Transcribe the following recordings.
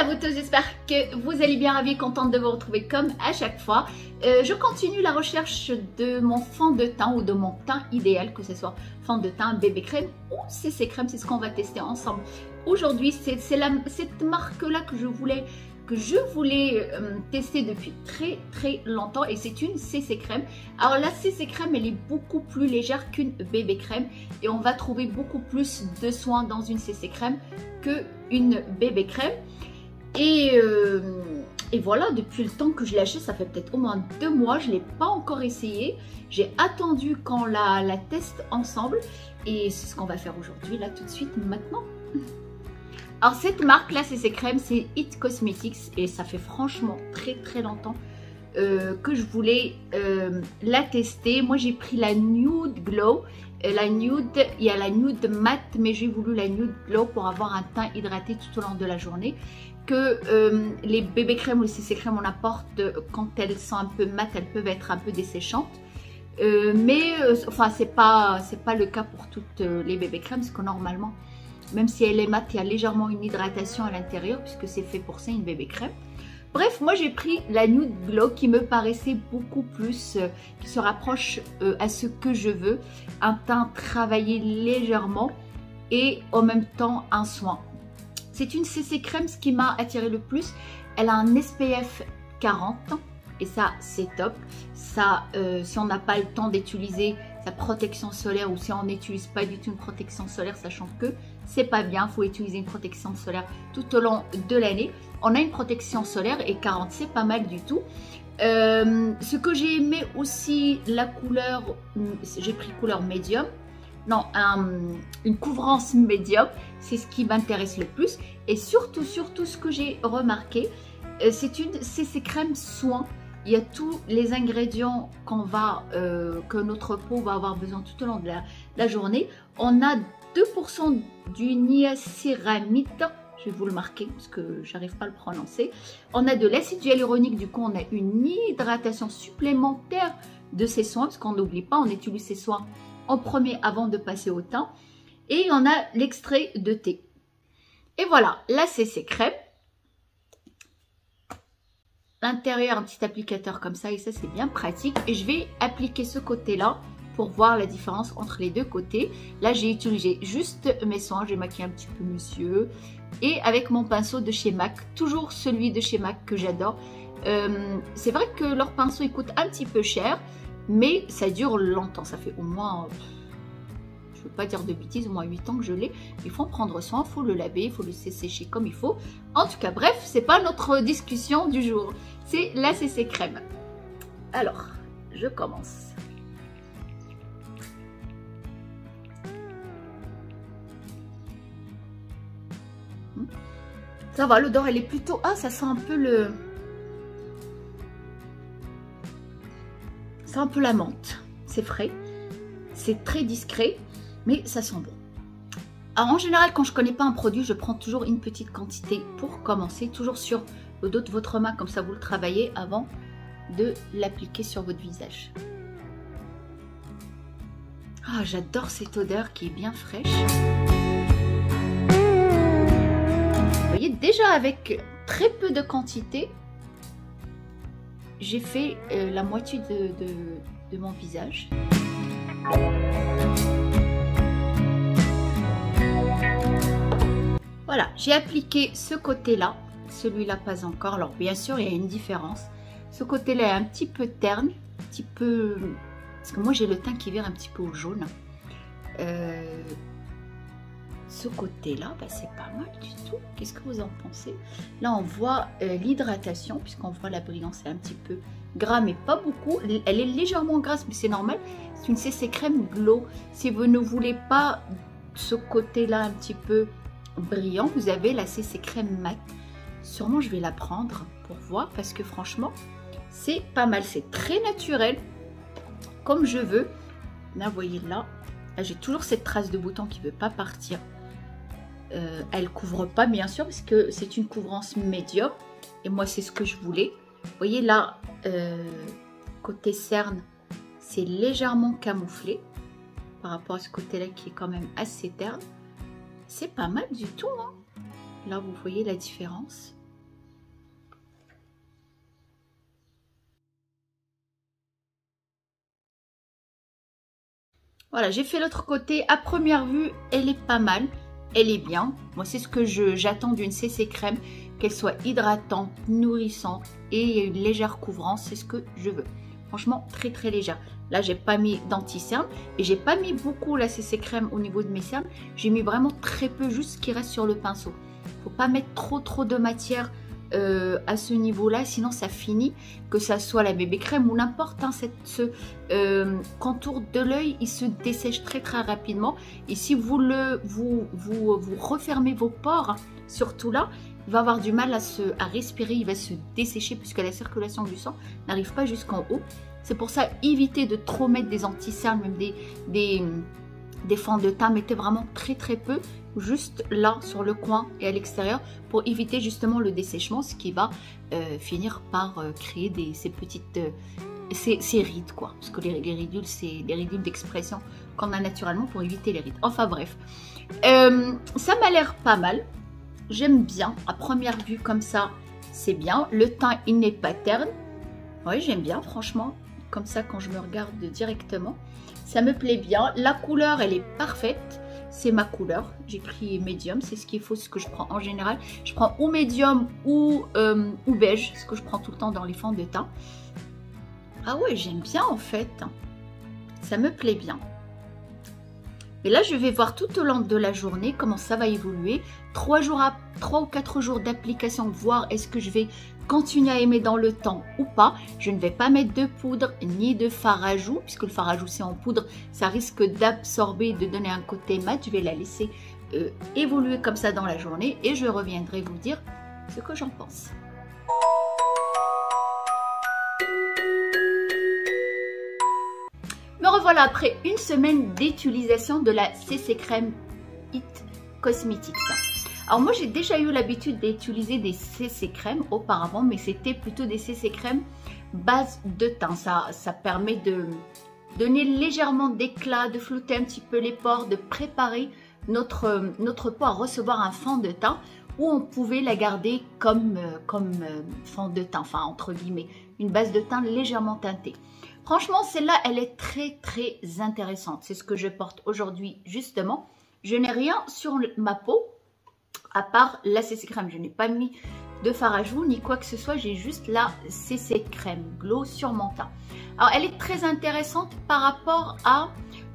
vous tous, j'espère que vous allez bien, ravie, contente de vous retrouver comme à chaque fois. Je continue la recherche de mon fond de teint ou de mon teint idéal, que ce soit fond de teint, bébé crème ou CC crème, c'est ce qu'on va tester ensemble. Aujourd'hui, c'est cette marque-là que je voulais tester depuis très longtemps et c'est une CC crème. Alors la CC crème, elle est beaucoup plus légère qu'une bébé crème et on va trouver beaucoup plus de soins dans une CC crème qu'une bébé crème. Et voilà, depuis le temps que je l'ai acheté, ça fait peut-être au moins 2 mois, je ne l'ai pas encore essayé. J'ai attendu qu'on la teste ensemble et c'est ce qu'on va faire aujourd'hui, là tout de suite, maintenant. Alors cette marque là, CC crème, c'est It Cosmetics et ça fait franchement très longtemps que je voulais la tester. Moi j'ai pris la Nude Glow, la Nude, il y a la Nude Matte, mais j'ai voulu la Nude Glow pour avoir un teint hydraté tout au long de la journée. Que les bébés crèmes ou les CC crèmes on apporte quand elles sont un peu mates, elles peuvent être un peu desséchantes. Enfin c'est pas le cas pour toutes les bébés crèmes, parce que normalement, même si elle est mate, il y a légèrement une hydratation à l'intérieur puisque c'est fait pour ça, une bébé crème. Bref, moi j'ai pris la Nude Glow qui me paraissait beaucoup plus, qui se rapproche à ce que je veux. Un teint travaillé légèrement et en même temps un soin. C'est une CC crème, ce qui m'a attiré le plus. Elle a un SPF 40 et ça c'est top. Ça, si on n'a pas le temps d'utiliser sa protection solaire ou si on n'utilise pas du tout une protection solaire, sachant que c'est pas bien, il faut utiliser une protection solaire tout au long de l'année. On a une protection solaire et 40 c'est pas mal du tout. Ce que j'ai aimé aussi, la couleur, j'ai pris couleur médium. Non, une couvrance médium, c'est ce qui m'intéresse le plus. Et surtout ce que j'ai remarqué, c'est une CC crème soin. Il y a tous les ingrédients que notre peau va avoir besoin tout au long de la journée. On a 2% du niacinamide, je vais vous le marquer parce que j'arrive pas à le prononcer. On a de l'acide hyaluronique, du coup on a une hydratation supplémentaire de ces soins, parce qu'on n'oublie pas, on utilise ces soins en premier avant de passer au teint. Et on a l'extrait de thé. Et voilà, la CC crème. L'intérieur, un petit applicateur comme ça, et ça c'est bien pratique. Et je vais appliquer ce côté-là pour voir la différence entre les deux côtés. Là j'ai utilisé juste mes soins, j'ai maquillé un petit peu monsieur. Et avec mon pinceau de chez MAC, toujours celui de chez MAC que j'adore. C'est vrai que leur pinceau il coûte un petit peu cher, mais ça dure longtemps, ça fait au moins, je ne veux pas dire de bêtises, au moins 8 ans que je l'ai. Il faut en prendre soin, il faut le laver, il faut le laisser sécher comme il faut. En tout cas, bref, c'est pas notre discussion du jour, c'est la CC crème. Alors, je commence. Ça va, l'odeur elle est plutôt... Ah, ça sent un peu le... C'est un peu la menthe, c'est frais, c'est très discret, mais ça sent bon. Alors en général, quand je ne connais pas un produit, je prends toujours une petite quantité pour commencer, toujours sur le dos de votre main, comme ça vous le travaillez avant de l'appliquer sur votre visage. Ah, j'adore cette odeur qui est bien fraîche. Vous voyez, déjà avec très peu de quantité, j'ai fait la moitié de mon visage. Voilà, j'ai appliqué ce côté-là, celui-là pas encore. Alors bien sûr, il y a une différence. Ce côté-là est un petit peu terne, un petit peu... Parce que moi j'ai le teint qui vire un petit peu au jaune. Ce côté-là, bah, c'est pas mal du tout. Qu'est-ce que vous en pensez? Là, on voit l'hydratation, puisqu'on voit la brillance est un petit peu gras, mais pas beaucoup. Elle est légèrement grasse, mais c'est normal. C'est une CC crème glow. Si vous ne voulez pas ce côté-là un petit peu brillant, vous avez la CC crème mat. Sûrement, je vais la prendre pour voir, parce que franchement, c'est pas mal. C'est très naturel, comme je veux. Là, vous voyez là, j'ai toujours cette trace de bouton qui ne veut pas partir. Elle couvre pas bien sûr parce que c'est une couvrance médium et moi c'est ce que je voulais. Vous voyez là, côté cerne, c'est légèrement camouflé par rapport à ce côté là qui est quand même assez terne. C'est pas mal du tout, hein. Là vous voyez la différence. Voilà, j'ai fait l'autre côté. À première vue, elle est pas mal. Elle est bien. Moi, c'est ce que j'attends d'une CC crème. Qu'elle soit hydratante, nourrissante et une légère couvrance. C'est ce que je veux. Franchement, très très légère. Là, j'ai pas mis d'anti-cerne. Et j'ai pas mis beaucoup la CC crème au niveau de mes cernes. J'ai mis vraiment très peu, juste ce qui reste sur le pinceau. Faut pas mettre trop de matière à ce niveau-là, sinon ça finit, que ça soit la bébé crème ou n'importe, hein, ce contour de l'œil, il se dessèche très rapidement. Et si vous refermez vos pores, surtout là, il va avoir du mal à respirer, il va se dessécher puisque la circulation du sang n'arrive pas jusqu'en haut. C'est pour ça, évitez de trop mettre des anti-cernes, même des fonds de teint, mettez vraiment très peu, juste là sur le coin et à l'extérieur pour éviter justement le dessèchement, ce qui va finir par créer ces petites ces rides quoi, parce que les ridules, c'est les ridules d'expression qu'on a naturellement pour éviter les rides. Enfin bref, ça m'a l'air pas mal, j'aime bien, à première vue comme ça, c'est bien. Le teint, il n'est pas terne, oui j'aime bien franchement, comme ça quand je me regarde directement. Ça me plaît bien. La couleur, elle est parfaite. C'est ma couleur. J'ai pris médium. C'est ce qu'il faut, ce que je prends en général. Je prends ou médium ou beige. Ce que je prends tout le temps dans les fonds de teint. Ah ouais, j'aime bien en fait. Ça me plaît bien. Et là, je vais voir tout au long de la journée comment ça va évoluer. 3 ou 4 jours d'application, voir est-ce que je vais continuer à aimer dans le temps ou pas. Je ne vais pas mettre de poudre ni de fard à joues, puisque le fard à joues c'est en poudre, ça risque d'absorber, de donner un côté mat. Je vais la laisser évoluer comme ça dans la journée et je reviendrai vous dire ce que j'en pense. Me revoilà après une semaine d'utilisation de la CC Crème It Cosmetics. Alors moi j'ai déjà eu l'habitude d'utiliser des CC crèmes auparavant, mais c'était plutôt des CC crèmes base de teint. Ça permet de donner légèrement d'éclat, de flouter un petit peu les pores, de préparer notre peau à recevoir un fond de teint où on pouvait la garder comme fond de teint, enfin entre guillemets, une base de teint légèrement teintée. Franchement celle-là elle est très intéressante, c'est ce que je porte aujourd'hui justement. Je n'ai rien sur ma peau à part la CC crème, je n'ai pas mis de fard à joues ni quoi que ce soit, j'ai juste la CC crème glow sur mon teint. Alors elle est très intéressante par rapport à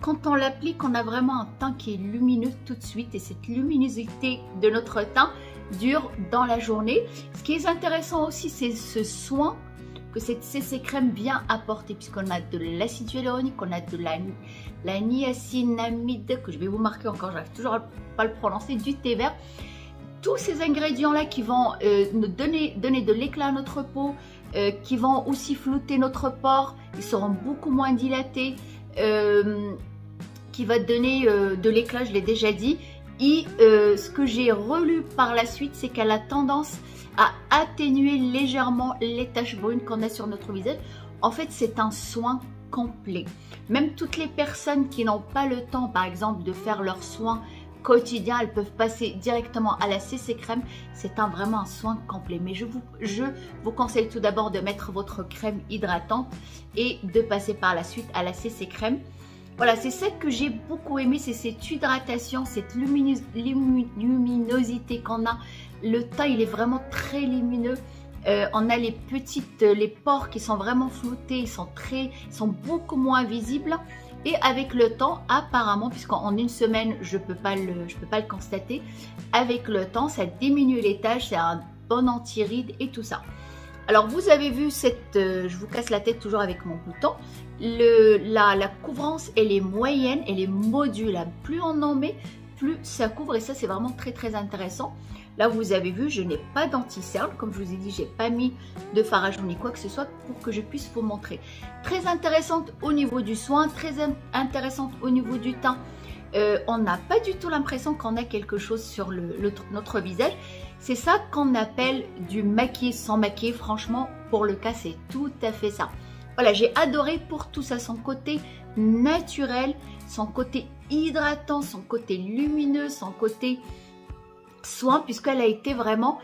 quand on l'applique, on a vraiment un teint qui est lumineux tout de suite et cette luminosité de notre teint dure dans la journée. Ce qui est intéressant aussi, c'est ce soin que cette CC crème vient apporter, puisqu'on a de l'acide hyaluronique, on a de la niacinamide, que je vais vous marquer encore, j'arrive toujours à pas le prononcer, du thé vert. Tous ces ingrédients là qui vont nous donner de l'éclat à notre peau, qui vont aussi flouter notre pores, ils seront beaucoup moins dilatés, qui va donner de l'éclat, je l'ai déjà dit. Et ce que j'ai relu par la suite, c'est qu'elle a tendance à atténuer légèrement les taches brunes qu'on a sur notre visage. En fait, c'est un soin complet. Même toutes les personnes qui n'ont pas le temps, par exemple, de faire leurs soins quotidiens, elles peuvent passer directement à la CC crème. C'est vraiment un soin complet. Mais je vous conseille tout d'abord de mettre votre crème hydratante et de passer par la suite à la CC crème. Voilà, c'est ça que j'ai beaucoup aimé, c'est cette hydratation, cette luminosité qu'on a. Le teint, il est vraiment très lumineux. On a les pores qui sont vraiment floutés, ils sont beaucoup moins visibles. Et avec le temps, apparemment, puisqu'en une semaine, je peux pas le constater, avec le temps, ça diminue les taches, c'est un bon anti-rides et tout ça. Alors, vous avez vu je vous casse la tête toujours avec mon bouton. La couvrance, elle est moyenne, elle est modulable. Plus on en met, plus ça couvre et ça, c'est vraiment très intéressant. Là, vous avez vu, je n'ai pas d'anti-cerne. Comme je vous ai dit, j'ai pas mis de fard à joues ni quoi que ce soit pour que je puisse vous montrer. Très intéressante au niveau du soin, très intéressante au niveau du teint. On n'a pas du tout l'impression qu'on a quelque chose sur notre visage. C'est ça qu'on appelle du maquillé sans maquiller. Franchement, pour le cas, c'est tout à fait ça. Voilà, j'ai adoré pour tout ça, son côté naturel, son côté hydratant, son côté lumineux, son côté soin puisqu'elle a été vraiment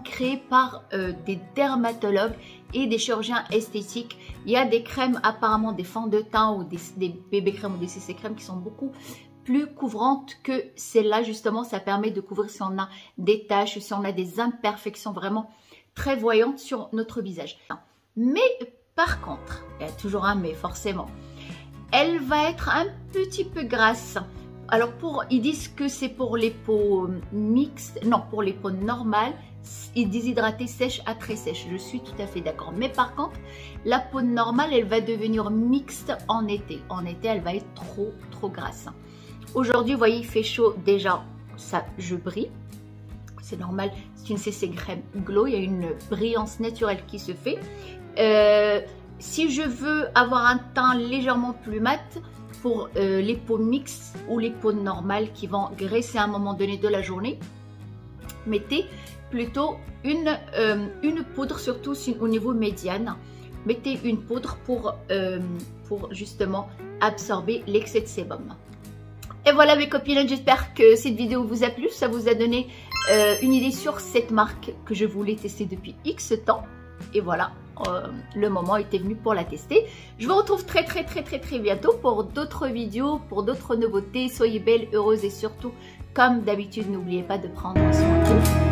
créée par des dermatologues et des chirurgiens esthétiques. Il y a des crèmes, apparemment des fonds de teint ou des bébé crèmes ou des CC crèmes qui sont beaucoup plus couvrantes que celle-là. Justement, ça permet de couvrir si on a des taches, si on a des imperfections vraiment très voyantes sur notre visage. Mais par contre, il y a toujours un mais forcément, elle va être un petit peu grasse. Alors ils disent que c'est pour les peaux mixtes, non, pour les peaux normales, et déshydratées sèches à très sèches. Je suis tout à fait d'accord. Mais par contre, la peau normale, elle va devenir mixte en été. En été, elle va être trop grasse. Aujourd'hui, vous voyez, il fait chaud déjà, ça, je brille. C'est normal, c'est une CC crème glow, il y a une brillance naturelle qui se fait. Si je veux avoir un teint légèrement plus mat, pour les peaux mixtes ou les peaux normales qui vont graisser à un moment donné de la journée, mettez plutôt une poudre, surtout au niveau médiane. Mettez une poudre pour justement absorber l'excès de sébum. Et voilà mes copines, j'espère que cette vidéo vous a plu, ça vous a donné une idée sur cette marque que je voulais tester depuis X temps. Et voilà, le moment était venu pour la tester. Je vous retrouve très bientôt pour d'autres vidéos, pour d'autres nouveautés. Soyez belles, heureuses et surtout, comme d'habitude, n'oubliez pas de prendre soin de vous.